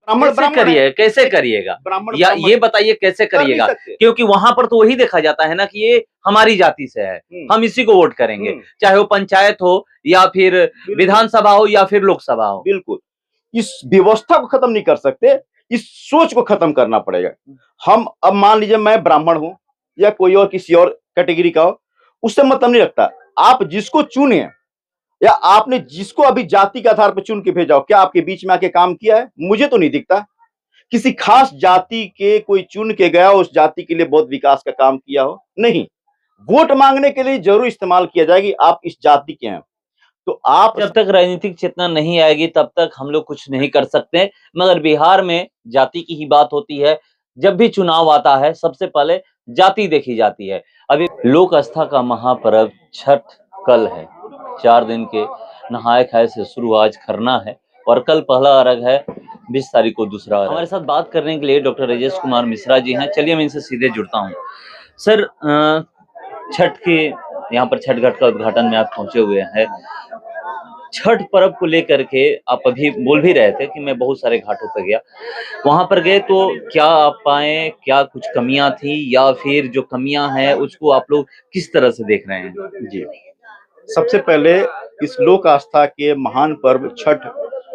ब्राह्मण कैसे ब्राह्मण है, करिए, कैसे करिएगा? ब्राह्मण या ब्राह्मण ये बताइए कैसे कर नहीं करिएगा? सकते। क्योंकि वहां पर तो वही देखा जाता है ना कि ये हमारी जाति से है, हम इसी को वोट करेंगे, चाहे वो पंचायत हो या फिर विधानसभा हो या फिर लोकसभा हो। बिल्कुल, इस व्यवस्था को खत्म नहीं कर सकते, इस सोच को खत्म करना पड़ेगा। हम अब मान लीजिए मैं ब्राह्मण हूं या कोई और किसी और कैटेगरी का हो, उससे मतलब नहीं रखता। आप जिसको चुने या आपने जिसको अभी जाति के आधार पर चुन के भेजा हो, क्या आपके बीच में आके काम किया है? मुझे तो नहीं दिखता। किसी खास जाति के कोई चुन के गया उस जाति के लिए बहुत विकास का काम किया हो, नहीं। वोट मांगने के लिए जरूर इस्तेमाल किया जाएगी, आप इस जाति के हैं तो आप। जब तक राजनीतिक चेतना नहीं आएगी तब तक हम लोग कुछ नहीं कर सकते। मगर बिहार में जाति की ही बात होती है। जब भी चुनाव आता है सबसे पहले जाति देखी जाती है। अभी लोक आस्था का महापर्व छठ कल है। 4 दिन के नहाय खाए से शुरू आज खरना है और कल पहला अर्घ है, 20 तारीख को दूसरा अर्घ। हमारे साथ बात करने के लिए डॉक्टर राजेश कुमार मिश्रा जी हैं। चलिए मैं इनसे सीधे जुड़ता हूँ। सर, छठ के यहाँ पर छठ घाट का उद्घाटन में आप पहुंचे हुए हैं। छठ पर्व को लेकर के आप अभी बोल भी रहे थे कि मैं बहुत सारे घाटों पर गया, वहां पर गए तो क्या आप पाए, क्या कुछ कमियां थी या फिर जो कमियां हैं उसको आप लोग किस तरह से देख रहे हैं? जी, सबसे पहले इस लोक आस्था के महान पर्व छठ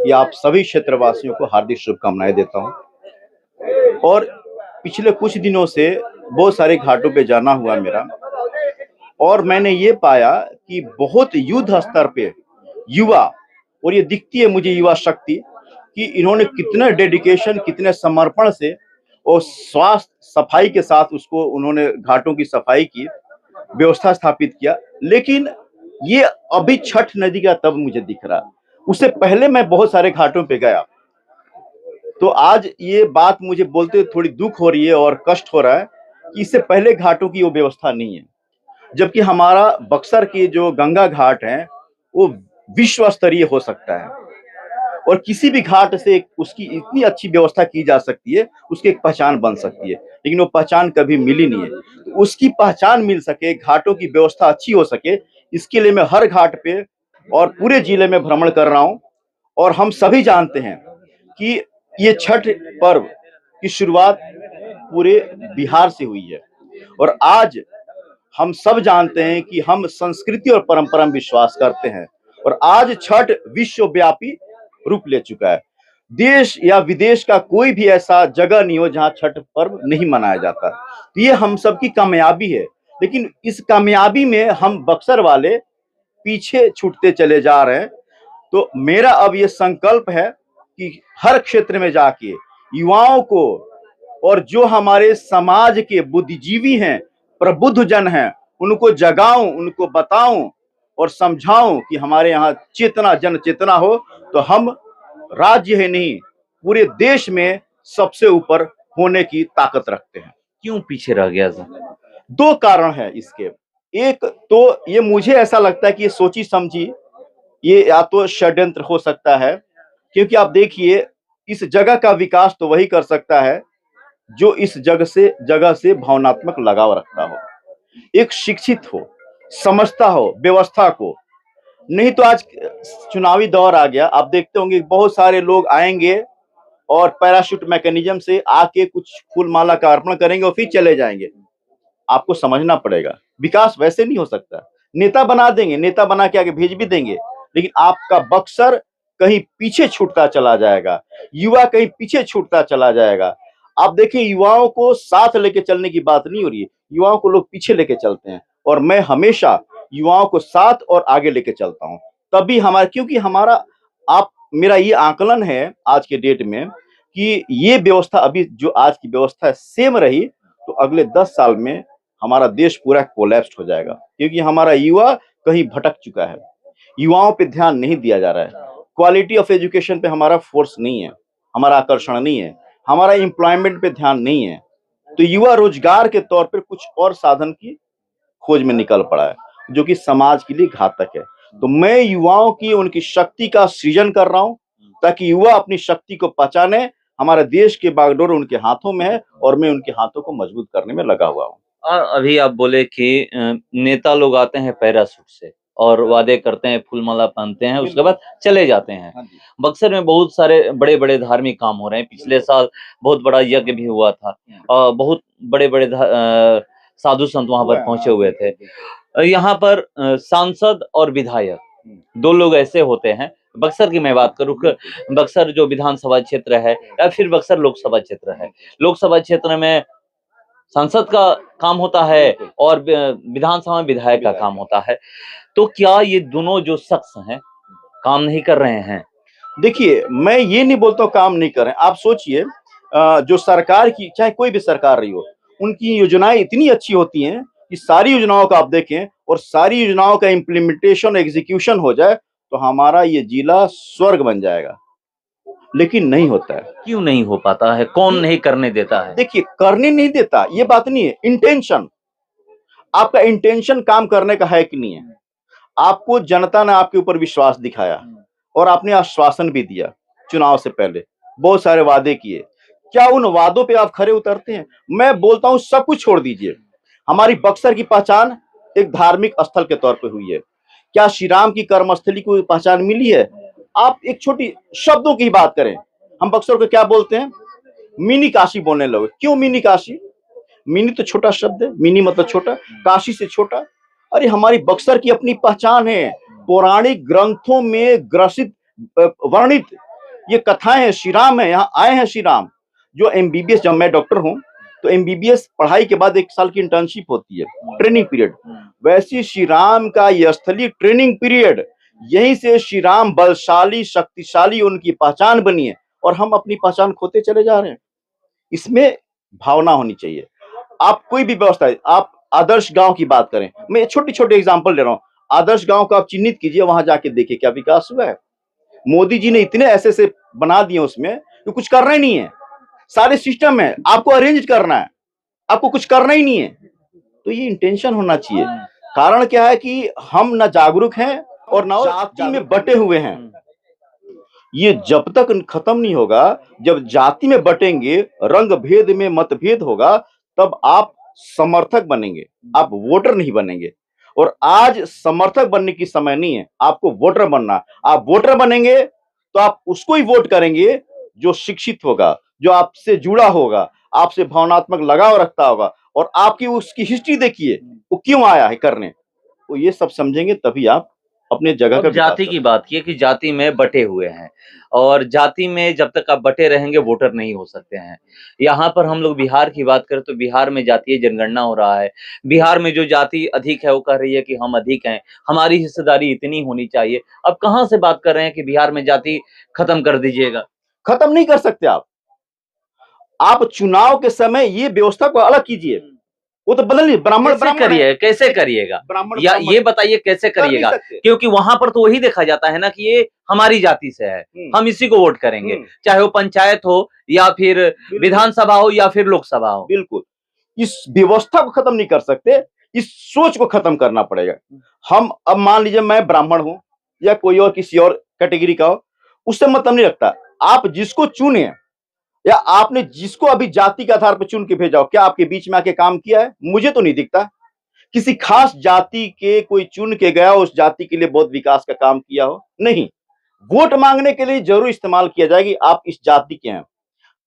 या आप सभी क्षेत्रवासियों को हार्दिक शुभकामनाएं देता हूं। और पिछले कुछ दिनों से बहुत सारे घाटों पे जाना हुआ मेरा, और मैंने ये पाया कि बहुत युद्ध स्तर पे युवा, और ये दिखती है मुझे युवा शक्ति कि इन्होंने कितने डेडिकेशन, कितने समर्पण से और स्वास्थ्य सफाई के साथ उसको उन्होंने घाटों की सफाई की, व्यवस्था स्थापित किया। लेकिन ये अभी छठ नदी का तब मुझे दिख रहा, उससे पहले मैं बहुत सारे घाटों पे गया। तो आज ये बात मुझे बोलते हुए थोड़ी दुख हो रही है और कष्ट हो रहा है कि इससे पहले घाटों की वो व्यवस्था नहीं है। जबकि हमारा बक्सर के जो गंगा घाट है वो विश्व स्तरीय हो सकता है, और किसी भी घाट से उसकी इतनी अच्छी व्यवस्था की जा सकती है, उसकी एक पहचान बन सकती है। लेकिन वो पहचान कभी मिली नहीं है। तो उसकी पहचान मिल सके, घाटों की व्यवस्था अच्छी हो सके, इसके लिए मैं हर घाट पे और पूरे जिले में भ्रमण कर रहा हूं। और हम सभी जानते हैं कि ये छठ पर्व की शुरुआत पूरे बिहार से हुई है, और आज हम सब जानते हैं कि हम संस्कृति और परंपरा में विश्वास करते हैं, और आज छठ विश्वव्यापी रूप ले चुका है। देश या विदेश का कोई भी ऐसा जगह नहीं हो जहां छठ पर्व नहीं मनाया जाता। तो ये हम सबकी कामयाबी है। लेकिन इस कामयाबी में हम बक्सर वाले पीछे छूटते चले जा रहे हैं। तो मेरा अब ये संकल्प है कि हर क्षेत्र में जाके युवाओं को और जो हमारे समाज के बुद्धिजीवी हैं, प्रबुद्ध जन हैं, उनको जगाऊं, उनको बताऊं और समझाऊं कि हमारे यहाँ चेतना, जन चेतना हो तो हम राज्य है नहीं, पूरे देश में सबसे ऊपर होने की ताकत रखते हैं। क्यों पीछे रह गया सर? 2 कारण है इसके। एक तो ये मुझे ऐसा लगता है कि ये सोची समझी, ये या तो षड्यंत्र हो सकता है, क्योंकि आप देखिए इस जगह का विकास तो वही कर सकता है जो इस जगह से भावनात्मक लगाव रखता हो, एक शिक्षित हो, समझता हो व्यवस्था को। नहीं तो आज चुनावी दौर आ गया, आप देखते होंगे बहुत सारे लोग आएंगे और पैराशूट मैकेनिज्म से आके कुछ फूल माला का अर्पण करेंगे और फिर चले जाएंगे। आपको समझना पड़ेगा, विकास वैसे नहीं हो सकता। नेता बना देंगे, नेता बना के आगे भेज भी देंगे, लेकिन आपका बक्सर कहीं पीछे छूटता चला जाएगा, युवा कहीं पीछे छूटता चला जाएगा। आप देखिए युवाओं को साथ लेके चलने की बात नहीं हो रही है, युवाओं को लोग पीछे लेके चलते हैं, और मैं हमेशा युवाओं को साथ और आगे लेके चलता हूं। तभी हमारा, क्योंकि हमारा, आप, मेरा ये आकलन है आज के डेट में कि ये व्यवस्था अभी जो आज की व्यवस्था है सेम रही तो अगले 10 साल में हमारा देश पूरा कोलैप्स हो जाएगा, क्योंकि हमारा युवा कहीं भटक चुका है। युवाओं पे ध्यान नहीं दिया जा रहा है, क्वालिटी ऑफ एजुकेशन पे हमारा फोर्स नहीं है, हमारा आकर्षण नहीं है, हमारा एम्प्लॉयमेंट पे ध्यान नहीं है। तो युवा रोजगार के तौर पर कुछ और साधन की खोज में निकल पड़ा है, जो कि समाज के लिए घातक है। तो मैं युवाओं की, उनकी शक्ति का सृजन कर रहा हूं ताकि युवा अपनी शक्ति को पहचाने। हमारे देश के बागडोर उनके हाथों में है और मैं उनके हाथों को मजबूत करने में लगा हुआ हूँ। और अभी आप बोले कि नेता लोग आते हैं पैराशूट से और वादे करते हैं, फूल माला पहनते हैं, उसके बाद चले जाते हैं। हाँ जी। बक्सर में बहुत सारे बड़े-बड़े धार्मिक काम हो रहे हैं। पिछले साल बहुत बड़ा यज्ञ भी हुआ था। बहुत बड़े-बड़े साधु संत वहाँ पर पहुँचे हुए थे। यहाँ पर सांसद और विधायक 2 लोग ऐसे होते हैं, बक्सर की मैं बात करूँ बक्सर जो विधानसभा क्षेत्र है या फिर बक्सर लोकसभा क्षेत्र है। लोकसभा क्षेत्र में सांसद का काम होता है और विधानसभा में विधायक का काम होता है। तो क्या ये दोनों जो शख्स हैं, काम नहीं कर रहे हैं? देखिए, मैं ये नहीं बोलता हूँ काम नहीं कर रहे हैं। आप सोचिए जो सरकार की चाहे कोई भी सरकार रही हो, उनकी योजनाएँ इतनी अच्छी होती हैं कि सारी योजनाओं को आप देखें और सारी योजनाओं का इम्प्लीमेंटेशन, एग्ज़ीक्यूशन हो जाए, तो हमारा ये जिला स्वर्ग बन जाएगा। लेकिन नहीं होता है। क्यों नहीं हो पाता है? कौन नहीं करने देता है? देखिए, करने नहीं देता, ये बात नहीं है, इंटेंशन। आपका इंटेंशन काम करने का है कि नहीं है? आपको जनता ने आपके ऊपर विश्वास दिखाया और आपने आश्वासन भी दिया चुनाव से पहले, बहुत सारे वादे किए। क्या उन वादों पे आप खरे उतरते हैं? मैं बोलता हूँ सब कुछ छोड़ दीजिए। हमारी बक्सर की पहचान एक धार्मिक स्थल के तौर पे हुई है। क्या श्री राम की कर्मस्थली को पहचान मिली है? आप एक छोटी शब्दों की ही बात करें, हम बक्सर को क्या बोलते हैं? मिनी काशी बोलने लगे। क्यों मिनी काशी? मिनी तो छोटा शब्द है, मिनी मतलब छोटा, काशी से छोटा। अरे हमारी बक्सर की अपनी पहचान है, पौराणिक ग्रंथों में ग्रसित वर्णित ये कथाएं हैं, श्री राम है, यहाँ आए हैं श्री राम। जो एमबीबीएस, जब मैं डॉक्टर हूँ तो एमबीबीएस पढ़ाई के बाद 1 साल की इंटर्नशिप होती है, ट्रेनिंग पीरियड। वैसे श्री राम का ये स्थलीय ट्रेनिंग पीरियड, यहीं से श्री राम बलशाली, शक्तिशाली उनकी पहचान बनी है और हम अपनी पहचान खोते चले जा रहे हैं। इसमें भावना होनी चाहिए। आप कोई भी व्यवस्था है, आप आदर्श गांव की बात करें, मैं छोटे-छोटे एग्जांपल ले रहा हूँ। आदर्श गांव को आप चिन्हित कीजिए, वहां जाके देखिए क्या विकास हुआ है। मोदी जी ने इतने ऐसे-ऐसे बना दिए उसमें कि कुछ करना ही नहीं है। सारे सिस्टम है, आपको अरेंज करना है, आपको कुछ करना ही नहीं है। तो ये इंटेंशन होना चाहिए। कारण क्या है कि हम ना जागरूक हैं और ना जाति में बटे हुए हैं। ये जब तक खत्म नहीं होगा, जब जाति में बटेंगे, रंग भेद में मतभेद होगा, तब आप समर्थक बनेंगे, आप वोटर नहीं बनेंगे। और आज समर्थक बनने की समय नहीं है, आपको वोटर बनना है। आप वोटर बनेंगे तो आप उसको ही वोट करेंगे जो शिक्षित होगा, जो आपसे जुड़ा होगा, आपसे भावनात्मक लगाव रखता होगा और आपकी उसकी हिस्ट्री देखिए, वो क्यों आया है करने। तो ये सब समझेंगे तभी आप अपने जगह अब का विकास जाति कर की बात की है कि जाति में बटे हुए हैं और जाति में जब तक आप बटे रहेंगे वोटर नहीं हो सकते हैं। यहाँ पर हम लोग बिहार की बात करें तो बिहार में जातीय जनगणना हो रहा है। बिहार में जो जाति अधिक है वो कह रही है कि हम अधिक हैं, हमारी हिस्सेदारी इतनी होनी चाहिए। अब कहाँ से बात कर रहे हैं कि बिहार में जाति खत्म कर दीजिएगा? खत्म नहीं कर सकते आप। आप चुनाव के समय ये व्यवस्था को अलग कीजिए। वो तो बदल नहीं, ब्राह्मण कैसे ब्राह्मण है। करिए कैसे करिएगा? ब्राह्मण या ब्राह्मण ये बताइए कैसे कर नहीं करिएगा? सकते। क्योंकि वहां पर तो वही देखा जाता है ना कि ये हमारी जाति से है, हम इसी को वोट करेंगे, चाहे वो पंचायत हो या फिर विधानसभा हो या फिर लोकसभा हो। बिल्कुल, इस व्यवस्था को खत्म नहीं कर सकते, इस सोच को खत्म करना पड़ेगा। हम अब मान लीजिए मैं ब्राह्मण हूं या कोई और किसी और कैटेगरी का हो, उससे मतलब नहीं रखता। आप जिसको चुने या आपने जिसको अभी जाति के आधार पर चुन के भेजा हो, क्या आपके बीच में आके काम किया है? मुझे तो नहीं दिखता। किसी खास जाति के कोई चुन के गया हो, उस जाति के लिए बहुत विकास का काम किया हो? नहीं। वोट मांगने के लिए जरूर इस्तेमाल किया जाए कि आप इस जाति के हैं।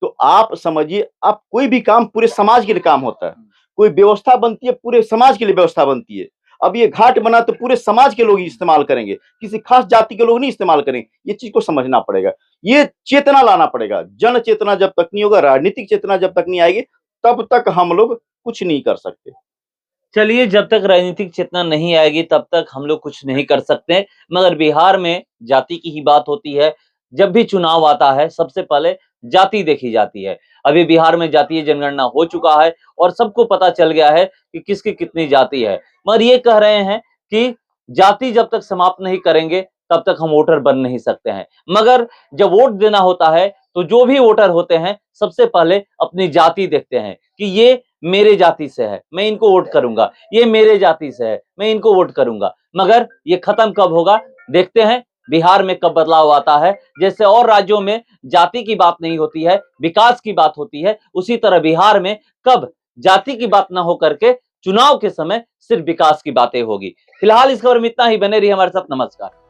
तो आप समझिए, आप कोई भी काम पूरे समाज के लिए काम होता है। कोई व्यवस्था बनती है, पूरे समाज के लिए व्यवस्था बनती है। अब ये घाट बना तो पूरे समाज के लोग ही इस्तेमाल करेंगे, किसी खास जाति के लोग नहीं इस्तेमाल करेंगे। ये चीज को समझना पड़ेगा, ये चेतना लाना पड़ेगा। जन चेतना जब तक नहीं होगा, राजनीतिक चेतना जब तक नहीं आएगी, तब तक हम लोग कुछ नहीं कर सकते। चलिए, जब तक राजनीतिक चेतना नहीं आएगी तब तक हम लोग कुछ नहीं कर सकते। मगर बिहार में जाति की ही बात होती है। जब भी चुनाव आता है सबसे पहले जाति देखी जाती है। अभी बिहार में जातीय जनगणना हो चुका है और सबको पता चल गया है कि किसकी कितनी जाति है। मगर ये कह रहे हैं कि जाति जब तक समाप्त नहीं करेंगे तब तक हम वोटर बन नहीं सकते हैं। मगर जब वोट देना होता है तो जो भी वोटर होते हैं सबसे पहले अपनी जाति देखते हैं कि ये मेरे जाति से है, मैं इनको वोट करूंगा, ये मेरे जाति से है, मैं इनको वोट करूंगा। मगर ये खत्म कब होगा देखते हैं, बिहार में कब बदलाव आता है। जैसे और राज्यों में जाति की बात नहीं होती है, विकास की बात होती है, उसी तरह बिहार में कब जाति की बात ना हो करके चुनाव के समय सिर्फ विकास की बातें होगी। फिलहाल इस खबर में इतना ही, बने रहिए हमारे साथ। नमस्कार।